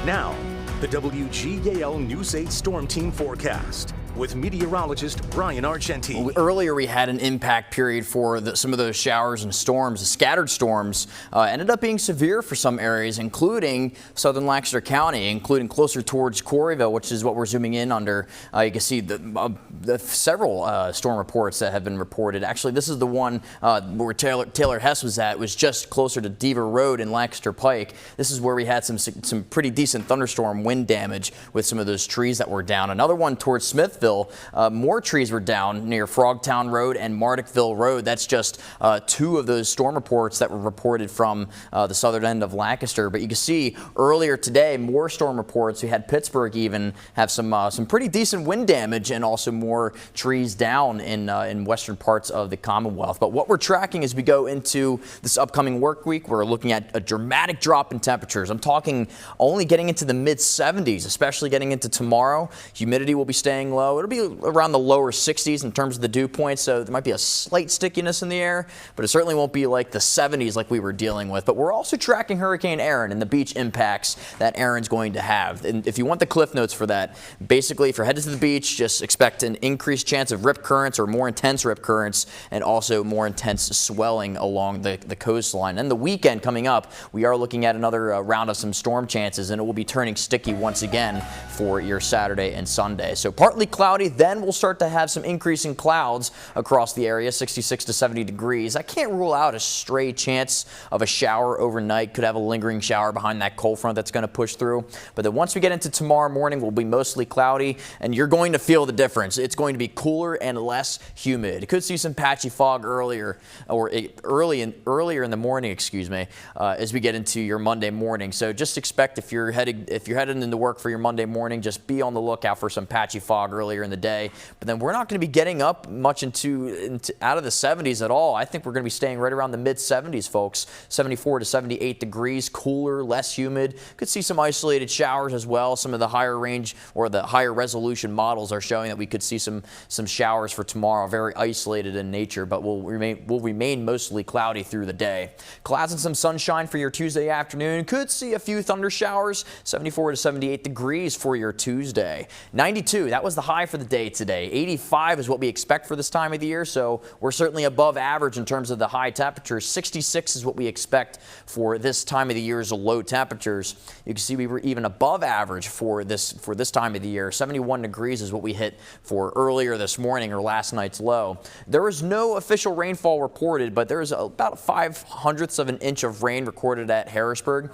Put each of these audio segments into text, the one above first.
Now, the WGAL News 8 Storm Team forecast with meteorologist Brian Argenti. Earlier we had an impact period for some of those showers and storms. The scattered storms ended up being severe for some areas, including southern Lancaster County, including closer towards Corryville, which is what we're zooming in under. You can see the several storm reports that have been reported. Actually, this is the one where Taylor Hess was at. It was just closer to Deaver Road in Lancaster Pike. This is where we had some pretty decent thunderstorm wind damage with some of those trees that were down. Another one towards Smithville. More trees were down near Frogtown Road and Mardukville Road. That's just two of those storm reports that were reported from the southern end of Lancaster. But you can see earlier today more storm reports. We had Pittsburgh even have some pretty decent wind damage and also more trees down in western parts of the Commonwealth. But what we're tracking as we go into this upcoming work week, we're looking at a dramatic drop in temperatures. I'm talking only getting into the mid 70s, especially getting into tomorrow. Humidity will be staying low. It'll be around the lower 60s in terms of the dew points, so there might be a slight stickiness in the air, but it certainly won't be like the 70s like we were dealing with. But we're also tracking Hurricane Erin and the beach impacts that Erin's going to have. And if you want the cliff notes for that, basically if you're headed to the beach, just expect an increased chance of rip currents or more intense rip currents and also more intense swelling along the coastline. And the weekend coming up, we are looking at another round of some storm chances, and it will be turning sticky once again for your Saturday and Sunday. So partly cloudy, then we'll start to have some increasing clouds across the area, 66 to 70 degrees. I can't rule out a stray chance of a shower overnight. Could have a lingering shower behind that cold front that's going to push through. But then once we get into tomorrow morning, we'll be mostly cloudy, and you're going to feel the difference. It's going to be cooler and less humid. You could see some patchy fog earlier in the morning, as we get into your Monday morning. So just expect if you're heading into work for your Monday morning, just be on the lookout for some patchy fog earlier in the day. But then we're not going to be getting up much into out of the 70s at all. I think we're going to be staying right around the mid 70s, folks. 74 to 78 degrees, cooler, less humid. Could see some isolated showers as well. Some of the higher range or the higher resolution models are showing that we could see some showers for tomorrow, very isolated in nature, but will remain mostly cloudy through the day. Clouds and some sunshine for your Tuesday afternoon. Could see a few thunder showers. 74 to 78 degrees for your Tuesday. 92, that was the high for the day today. 85 is what we expect for this time of the year, so we're certainly above average in terms of the high temperatures. 66 is what we expect for this time of the year's low temperatures. You can see we were even above average for this time of the year. 71 degrees is what we hit for earlier this morning or last night's low. There was no official rainfall reported, but there is about 0.05 of an inch of rain recorded at Harrisburg.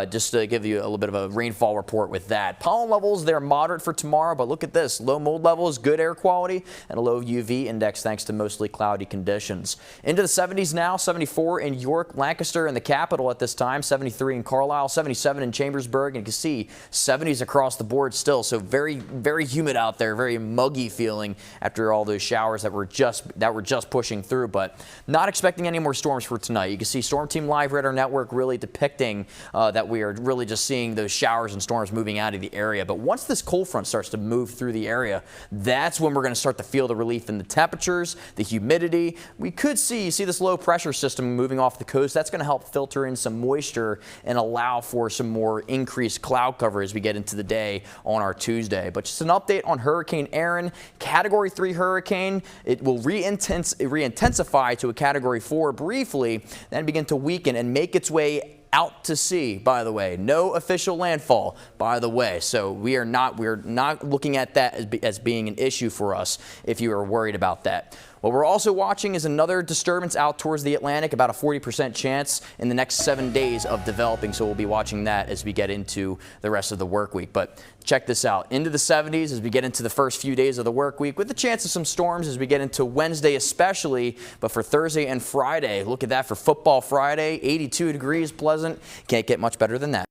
Just to give you a little bit of a rainfall report with that. Pollen levels, they're moderate for tomorrow, but look at this. Low mold levels, good air quality, and a low UV index thanks to mostly cloudy conditions. Into the 70s now, 74 in York, Lancaster, and the capital at this time, 73 in Carlisle, 77 in Chambersburg, and you can see 70s across the board still. So very, very humid out there, very muggy feeling after all those showers that were just pushing through, but not expecting any more storms for tonight. You can see Storm Team Live Radar Network really depicting that we are really just seeing those showers and storms moving out of the area. But once this cold front starts to move through the area, that's when we're going to start to feel the relief in the temperatures, the humidity. We could see this low pressure system moving off the coast. That's going to help filter in some moisture and allow for some more increased cloud cover as we get into the day on our Tuesday. But just an update on Hurricane Erin, Category 3 hurricane. It will re-intensify to a Category 4 briefly, then begin to weaken and make its way out to sea, by the way. No official landfall, by the way. So we're not looking at that as being an issue for us if you are worried about that. What we're also watching is another disturbance out towards the Atlantic, about a 40% chance in the next 7 days of developing. So we'll be watching that as we get into the rest of the work week. But check this out. Into the 70s as we get into the first few days of the work week, with the chance of some storms as we get into Wednesday especially. But for Thursday and Friday, look at that for Football Friday, 82 degrees, pleasant. Can't get much better than that.